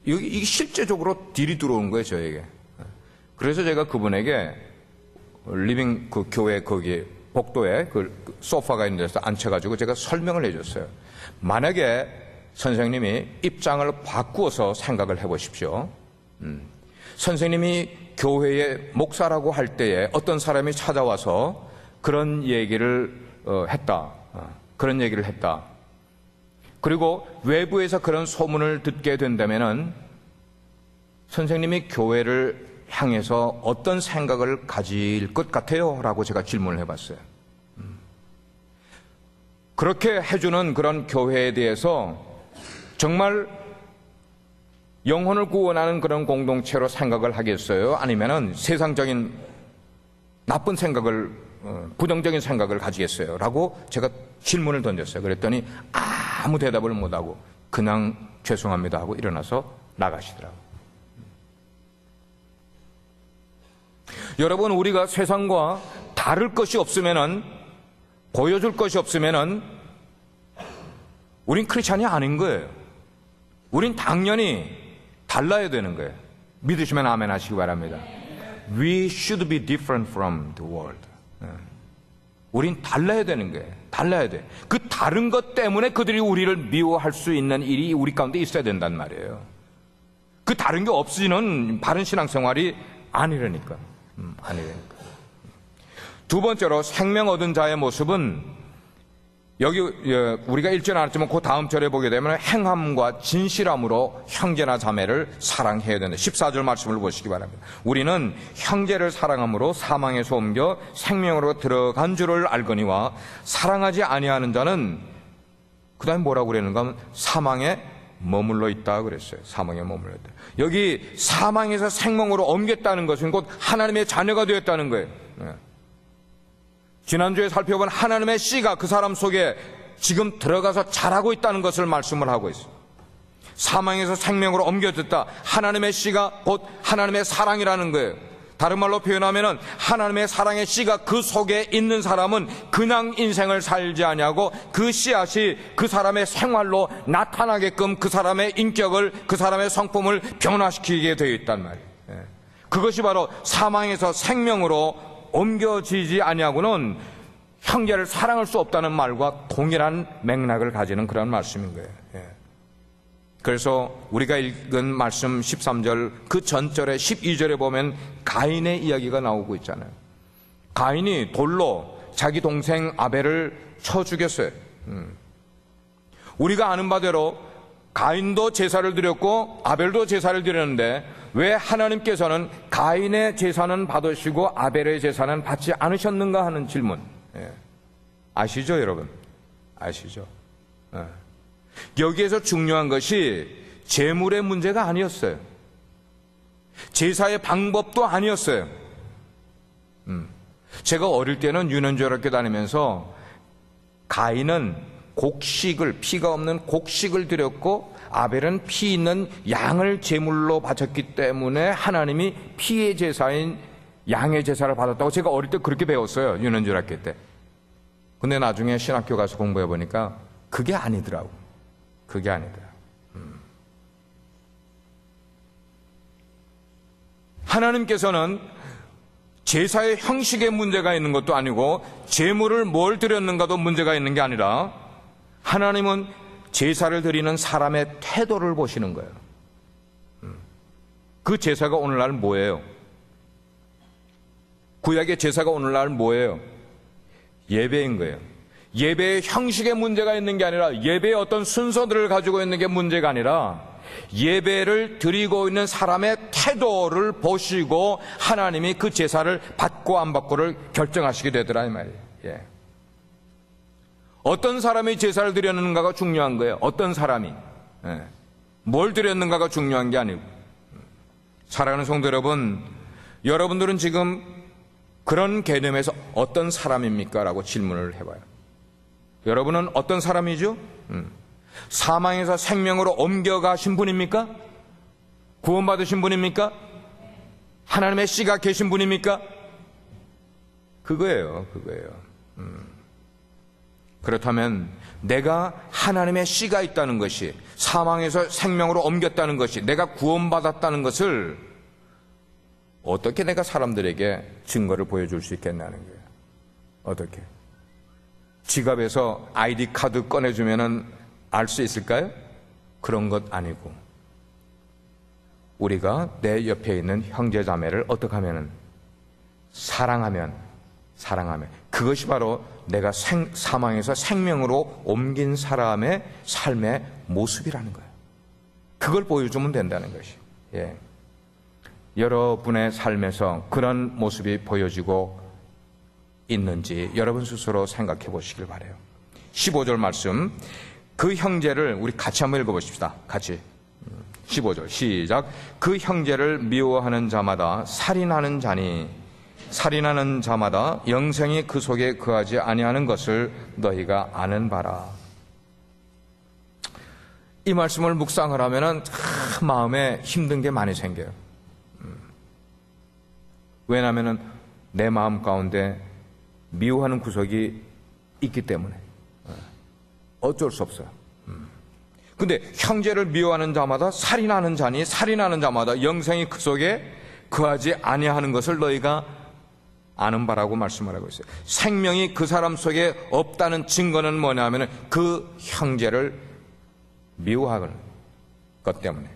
이게 실제적으로 딜이 들어온 거예요, 저에게. 그래서 제가 그분에게 리빙 그 교회 거기 복도에 그 소파가 있는 데서 앉혀가지고 제가 설명을 해줬어요. 만약에 선생님이 입장을 바꾸어서 생각을 해보십시오. 선생님이 교회의 목사라고 할 때에 어떤 사람이 찾아와서 그런 얘기를 했다. 그런 얘기를 했다. 그리고 외부에서 그런 소문을 듣게 된다면은 선생님이 교회를 향해서 어떤 생각을 가질 것 같아요? 라고 제가 질문을 해봤어요. 그렇게 해주는 그런 교회에 대해서 정말 영혼을 구원하는 그런 공동체로 생각을 하겠어요? 아니면은 세상적인 나쁜 생각을, 부정적인 생각을 가지겠어요? 라고 제가 질문을 던졌어요. 그랬더니 아무 대답을 못하고 그냥 죄송합니다 하고 일어나서 나가시더라고요. 여러분, 우리가 세상과 다를 것이 없으면은, 보여줄 것이 없으면은, 우린 크리스찬이 아닌 거예요. 우린 당연히 달라야 되는 거예요. 믿으시면 아멘 하시기 바랍니다. We should be different from the world. 우린 달라야 되는 거예요. 달라야 돼. 그 다른 것 때문에 그들이 우리를 미워할 수 있는 일이 우리 가운데 있어야 된단 말이에요. 그 다른 게 없이는 바른 신앙생활이 아니라니까. 아니라니까. 두 번째로 생명 얻은 자의 모습은 여기 우리가 읽지는 않았지만 그 다음 절에 보게 되면 행함과 진실함으로 형제나 자매를 사랑해야 된다. 14절 말씀을 보시기 바랍니다. 우리는 형제를 사랑함으로 사망에서 옮겨 생명으로 들어간 줄을 알거니와 사랑하지 아니하는 자는 그 다음에 뭐라고 그랬는가 하면 사망에 머물러 있다 그랬어요. 사망에 머물러 있다. 여기 사망에서 생명으로 옮겼다는 것은 곧 하나님의 자녀가 되었다는 거예요. 지난주에 살펴본 하나님의 씨가 그 사람 속에 지금 들어가서 자라고 있다는 것을 말씀을 하고 있어요. 사망에서 생명으로 옮겨졌다. 하나님의 씨가 곧 하나님의 사랑이라는 거예요. 다른 말로 표현하면은 하나님의 사랑의 씨가 그 속에 있는 사람은 그냥 인생을 살지 아니하고 그 씨앗이 그 사람의 생활로 나타나게끔 그 사람의 인격을, 그 사람의 성품을 변화시키게 되어 있단 말이에요. 그것이 바로 사망에서 생명으로 옮겨지지 아니하고는 형제를 사랑할 수 없다는 말과 동일한 맥락을 가지는 그런 말씀인 거예요. 그래서 우리가 읽은 말씀 13절 그 전절에 12절에 보면 가인의 이야기가 나오고 있잖아요. 가인이 돌로 자기 동생 아벨을 쳐 죽였어요. 우리가 아는 바대로 가인도 제사를 드렸고 아벨도 제사를 드렸는데 왜 하나님께서는 가인의 제사는 받으시고 아벨의 제사는 받지 않으셨는가 하는 질문. 아시죠, 여러분? 아시죠? 여기에서 중요한 것이 제물의 문제가 아니었어요. 제사의 방법도 아니었어요. 제가 어릴 때는 유년절학교 다니면서 가인은 곡식을, 피가 없는 곡식을 드렸고 아벨은 피 있는 양을 제물로 바쳤기 때문에 하나님이 피의 제사인 양의 제사를 받았다고 제가 어릴 때 그렇게 배웠어요. 유년절학교 때. 근데 나중에 신학교 가서 공부해 보니까 그게 아니더라고. 그게 아니더라고. 하나님께서는 제사의 형식에 문제가 있는 것도 아니고 제물을 뭘 드렸는가도 문제가 있는 게 아니라 하나님은 제사를 드리는 사람의 태도를 보시는 거예요. 그 제사가 오늘날 뭐예요? 구약의 제사가 오늘날 뭐예요? 예배인 거예요. 예배의 형식에 문제가 있는 게 아니라 예배의 어떤 순서들을 가지고 있는 게 문제가 아니라 예배를 드리고 있는 사람의 태도를 보시고 하나님이 그 제사를 받고 안 받고를 결정하시게 되더라 이 말이에요. 예. 어떤 사람이 제사를 드렸는가가 중요한 거예요. 어떤 사람이. 예. 뭘 드렸는가가 중요한 게 아니고. 사랑하는 성도 여러분, 여러분들은 지금 그런 개념에서 어떤 사람입니까? 라고 질문을 해봐요. 여러분은 어떤 사람이죠? 사망에서 생명으로 옮겨가신 분입니까? 구원받으신 분입니까? 하나님의 씨가 계신 분입니까? 그거예요. 그렇다면 내가 하나님의 씨가 있다는 것이, 사망에서 생명으로 옮겼다는 것이, 내가 구원받았다는 것을 어떻게 내가 사람들에게 증거를 보여줄 수 있겠냐는 거예요. 어떻게? 지갑에서 아이디 카드 꺼내주면은 알 수 있을까요? 그런 것 아니고 우리가 내 옆에 있는 형제자매를 어떻게 하면은 사랑하면 그것이 바로 내가 사망에서 생명으로 옮긴 사람의 삶의 모습이라는 거예요. 그걸 보여주면 된다는 것이. 예. 여러분의 삶에서 그런 모습이 보여지고 있는지 여러분 스스로 생각해 보시길 바라요. 15절 말씀, 그 형제를 우리 같이 한번 읽어보십시다. 같이 15절 시작. 그 형제를 미워하는 자마다 살인하는 자니 살인하는 자마다 영생이 그 속에 거하지 아니하는 것을 너희가 아는 바라. 이 말씀을 묵상을 하면은 참 마음에 힘든 게 많이 생겨요. 왜냐하면은 내 마음 가운데 미워하는 구석이 있기 때문에 어쩔 수 없어요. 근데 형제를 미워하는 자마다 살인하는 자니 살인하는 자마다 영생이 그 속에 거하지 아니하는 것을 너희가 아는 바라고 말씀을 하고 있어요. 생명이 그 사람 속에 없다는 증거는 뭐냐면 그 형제를 미워하는 것 때문에.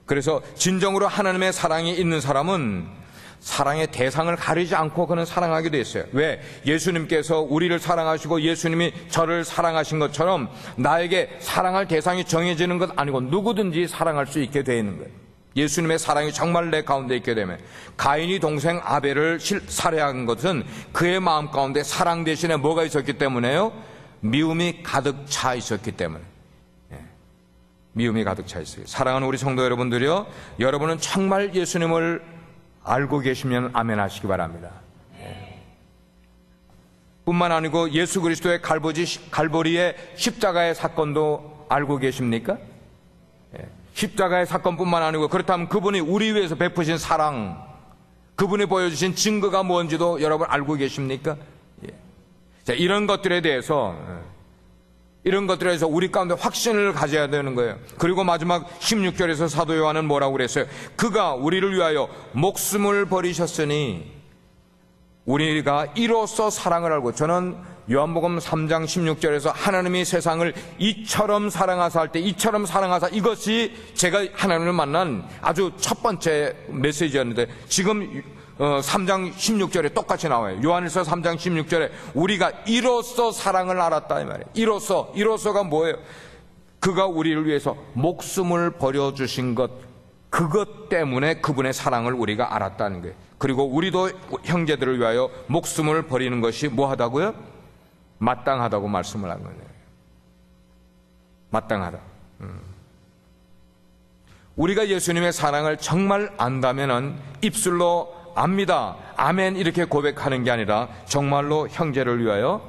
그래서 진정으로 하나님의 사랑이 있는 사람은 사랑의 대상을 가리지 않고 그는 사랑하게 돼 있어요. 왜? 예수님께서 우리를 사랑하시고 예수님이 저를 사랑하신 것처럼 나에게 사랑할 대상이 정해지는 것 아니고 누구든지 사랑할 수 있게 되어 있는 거예요. 예수님의 사랑이 정말 내 가운데 있게 되면 가인이 동생 아벨을 살해한 것은 그의 마음 가운데 사랑 대신에 뭐가 있었기 때문에요? 미움이 가득 차 있었기 때문에. 미움이 가득 차 있어요. 사랑하는 우리 성도 여러분들이요, 여러분은 정말 예수님을 알고 계시면 아멘 하시기 바랍니다. 뿐만 아니고 예수 그리스도의 갈보리의 십자가의 사건도 알고 계십니까? 십자가의 사건뿐만 아니고 그렇다면 그분이 우리 위해서 베푸신 사랑, 그분이 보여주신 증거가 뭔지도 여러분 알고 계십니까? 자, 이런 것들에 대해서 우리 가운데 확신을 가져야 되는 거예요. 그리고 마지막 16절에서 사도 요한은 뭐라고 그랬어요? 그가 우리를 위하여 목숨을 버리셨으니 우리가 이로써 사랑을 알고, 저는 요한복음 3장 16절에서 하나님이 세상을 이처럼 사랑하사 할 때 이처럼 사랑하사, 이것이 제가 하나님을 만난 아주 첫 번째 메시지였는데 지금 3장 16절에 똑같이 나와요. 요한일서 3장 16절에 우리가 이로써 사랑을 알았다 이 말이에요. 이로써가 뭐예요? 그가 우리를 위해서 목숨을 버려주신 것, 그것 때문에 그분의 사랑을 우리가 알았다는 거예요. 그리고 우리도 형제들을 위하여 목숨을 버리는 것이 뭐하다고요? 마땅하다고 말씀을 한 거예요. 마땅하다. 우리가 예수님의 사랑을 정말 안다면은 입술로 압니다. 아멘 이렇게 고백하는 게 아니라 정말로 형제를 위하여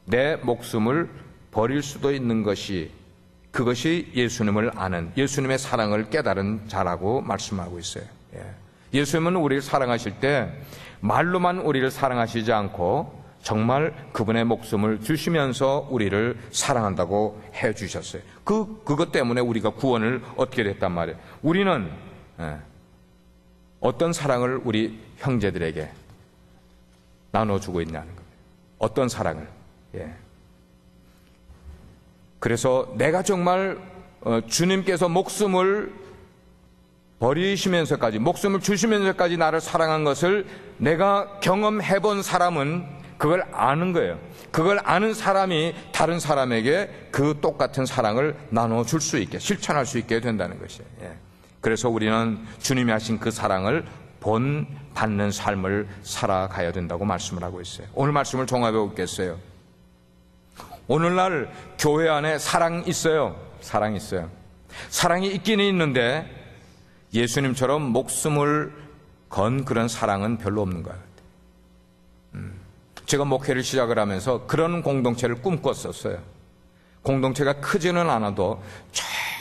내 목숨을 버릴 수도 있는 것이, 그것이 예수님을 아는, 예수님의 사랑을 깨달은 자라고 말씀하고 있어요. 예수님은 우리를 사랑하실 때 말로만 우리를 사랑하시지 않고 정말 그분의 목숨을 주시면서 우리를 사랑한다고 해 주셨어요. 그것 때문에 우리가 구원을 얻게 됐단 말이에요. 우리는 어떤 사랑을 우리 형제들에게 나눠주고 있냐는 겁니다. 어떤 사랑을. 그래서 내가 정말 주님께서 목숨을 버리시면서까지, 목숨을 주시면서까지 나를 사랑한 것을 내가 경험해 본 사람은 그걸 아는 거예요. 그걸 아는 사람이 다른 사람에게 그 똑같은 사랑을 나눠줄 수 있게, 실천할 수 있게 된다는 것이에요. 그래서 우리는 주님이 하신 그 사랑을 본받는 삶을 살아가야 된다고 말씀을 하고 있어요. 오늘 말씀을 종합해 보겠어요. 오늘날 교회 안에 사랑이 있어요. 사랑이 있어요. 사랑이 있기는 있는데 예수님처럼 목숨을 건 그런 사랑은 별로 없는 것 같아요. 제가 목회를 시작을 하면서 그런 공동체를 꿈꿨었어요. 공동체가 크지는 않아도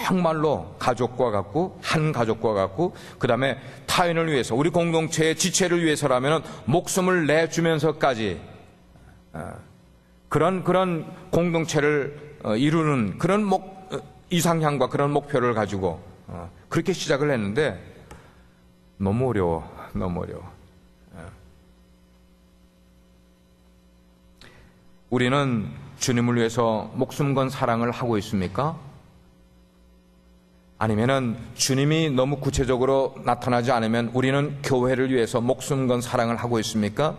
정말로 가족과 같고, 한 가족과 같고, 그 다음에 타인을 위해서, 우리 공동체의 지체를 위해서라면 목숨을 내주면서까지 그런 공동체를 이루는 그런 이상향과 그런 목표를 가지고 그렇게 시작을 했는데 너무 어려워. 우리는 주님을 위해서 목숨 건 사랑을 하고 있습니까? 아니면은 주님이 너무 구체적으로 나타나지 않으면 우리는 교회를 위해서 목숨 건 사랑을 하고 있습니까?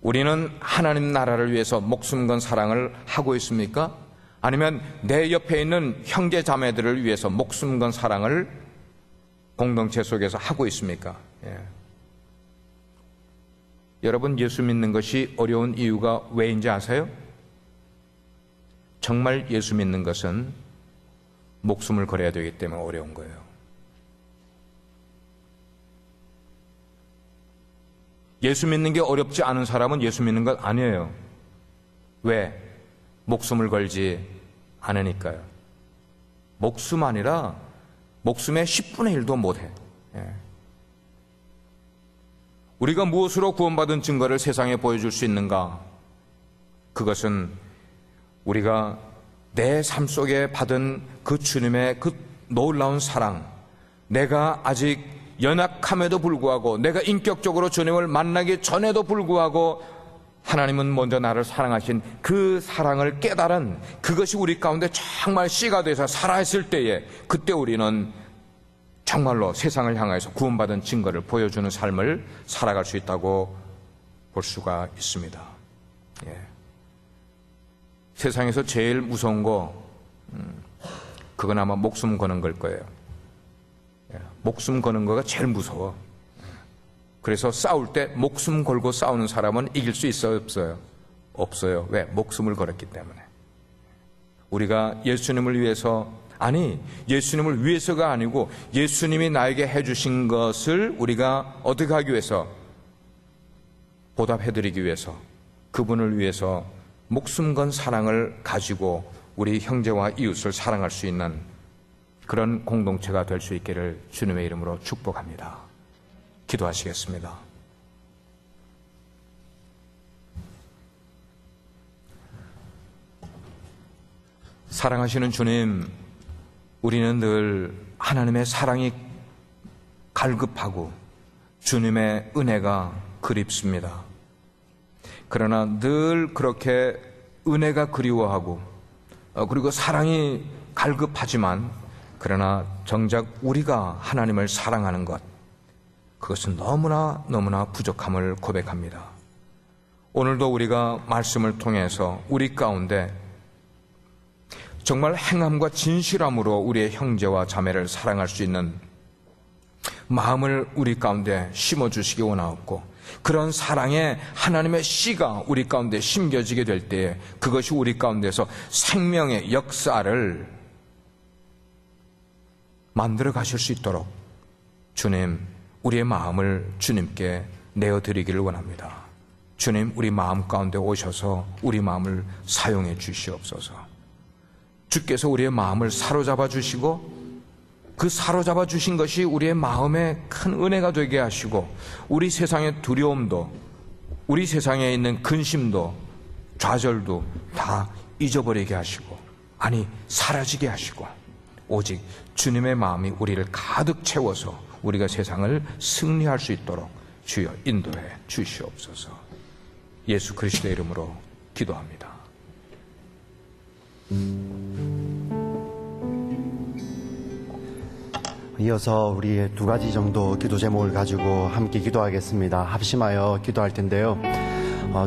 우리는 하나님 나라를 위해서 목숨 건 사랑을 하고 있습니까? 아니면 내 옆에 있는 형제 자매들을 위해서 목숨 건 사랑을 공동체 속에서 하고 있습니까? 여러분, 예수 믿는 것이 어려운 이유가 왜인지 아세요? 정말 예수 믿는 것은 목숨을 걸어야 되기 때문에 어려운 거예요. 예수 믿는 게 어렵지 않은 사람은 예수 믿는 것 아니에요. 왜? 목숨을 걸지 않으니까요. 목숨 아니라 목숨의 10분의 1도 못해. 우리가 무엇으로 구원받은 증거를 세상에 보여줄 수 있는가? 그것은 우리가 내 삶 속에 받은 그 주님의 그 놀라운 사랑, 내가 아직 연약함에도 불구하고, 내가 인격적으로 주님을 만나기 전에도 불구하고 하나님은 먼저 나를 사랑하신 그 사랑을 깨달은, 그것이 우리 가운데 정말 씨가 돼서 살아있을 때에, 그때 우리는 정말로 세상을 향해서 구원받은 증거를 보여주는 삶을 살아갈 수 있다고 볼 수가 있습니다. 세상에서 제일 무서운 거, 그건 아마 목숨 거는 걸 거예요. 목숨 거는 거가 제일 무서워. 그래서 싸울 때 목숨 걸고 싸우는 사람은 이길 수 있어요, 없어요? 없어요. 왜? 목숨을 걸었기 때문에. 우리가 예수님을 위해서, 아니, 예수님을 위해서가 아니고 예수님이 나에게 해주신 것을 우리가 어떻게 하기 위해서, 보답해드리기 위해서, 그분을 위해서 목숨 건 사랑을 가지고 우리 형제와 이웃을 사랑할 수 있는 그런 공동체가 될 수 있기를 주님의 이름으로 축복합니다. 기도하시겠습니다. 사랑하시는 주님, 우리는 늘 하나님의 사랑이 갈급하고 주님의 은혜가 그립습니다. 그러나 늘 그렇게 은혜가 그리워하고 그리고 사랑이 갈급하지만, 그러나 정작 우리가 하나님을 사랑하는 것, 그것은 너무나 부족함을 고백합니다. 오늘도 우리가 말씀을 통해서 우리 가운데 정말 행함과 진실함으로 우리의 형제와 자매를 사랑할 수 있는 마음을 우리 가운데 심어주시기 원하옵고, 그런 사랑에 하나님의 씨가 우리 가운데 심겨지게 될 때에 그것이 우리 가운데서 생명의 역사를 만들어 가실 수 있도록 주님, 우리의 마음을 주님께 내어드리기를 원합니다. 주님, 우리 마음 가운데 오셔서 우리 마음을 사용해 주시옵소서. 주께서 우리의 마음을 사로잡아 주시고 그 사로잡아 주신 것이 우리의 마음에 큰 은혜가 되게 하시고 우리 세상의 두려움도 우리 세상에 있는 근심도 좌절도 다 잊어버리게 하시고 아니 사라지게 하시고 오직 주님의 마음이 우리를 가득 채워서 우리가 세상을 승리할 수 있도록 주여 인도해 주시옵소서. 예수 그리스도의 이름으로 기도합니다. 이어서 우리 두 가지 정도 기도 제목을 가지고 함께 기도하겠습니다. 합심하여 기도할 텐데요.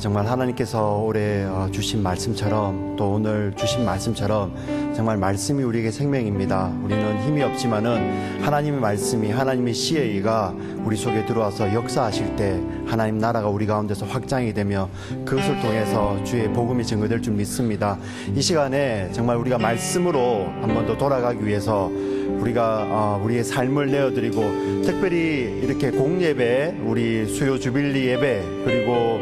정말 하나님께서 올해 주신 말씀처럼 또 오늘 주신 말씀처럼 정말 말씀이 우리에게 생명입니다. 우리는 힘이 없지만은 하나님의 말씀이 하나님의 시혜가 우리 속에 들어와서 역사하실 때 하나님 나라가 우리 가운데서 확장이 되며 그것을 통해서 주의 복음이 증거될 줄 믿습니다. 이 시간에 정말 우리가 말씀으로 한 번 더 돌아가기 위해서 우리가 우리의 삶을 내어드리고 특별히 이렇게 공예배, 우리 수요 주빌리 예배 그리고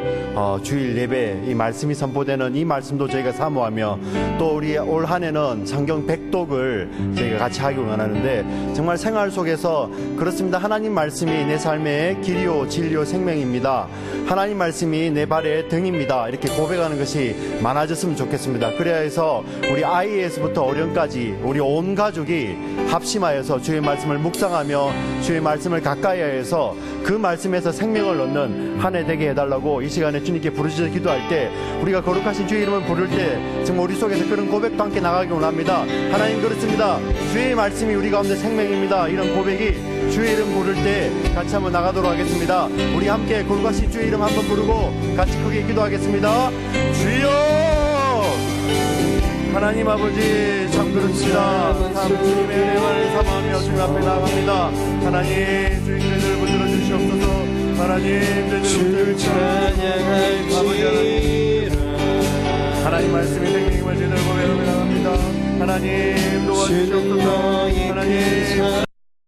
주일 예배 이 말씀이 선포되는 이 말씀도 저희가 사모하며 또 우리 올 한 해는 성경 백독을 저희가 같이 하기 원하는데 정말 생활 속에서 그렇습니다. 하나님 말씀이 내 삶의 길이요 진리요 생명입니다. 하나님 말씀이 내 발의 등입니다. 이렇게 고백하는 것이 많아졌으면 좋겠습니다. 그래야 해서 우리 아이에서부터 어른까지 우리 온 가족이 합심하여서 주의 말씀을 묵상하며 주의 말씀을 가까이 해서 그 말씀에서 생명을 얻는 한 해 되게 해달라고 이 시간에 주님께 부르짖어 기도할 때 우리가 거룩하신 주의 이름을 부를 때 정말 우리 속에서 그런 고백도 함께 나가기 원합니다. 하나님 그렇습니다. 주의 말씀이 우리 가운데 생명입니다. 이런 고백이 주의 이름 부를 때 같이 한번 나가도록 하겠습니다. 우리 함께 거룩하신 주의 이름 한번 부르고 같이 크게 기도하겠습니다. 주여 하나님 아버지 참 그렇습니다. 참 주님의 은혜를 사모하며 주님 앞에 나아갑니다. 하나님 주의 은혜를 붙들어 주시옵소서. 하나님 주를 찬양할 하나님 말씀이 생명임을 제대로 고백하며 나갑니다. 하나님 도와주시옵소서. 하나님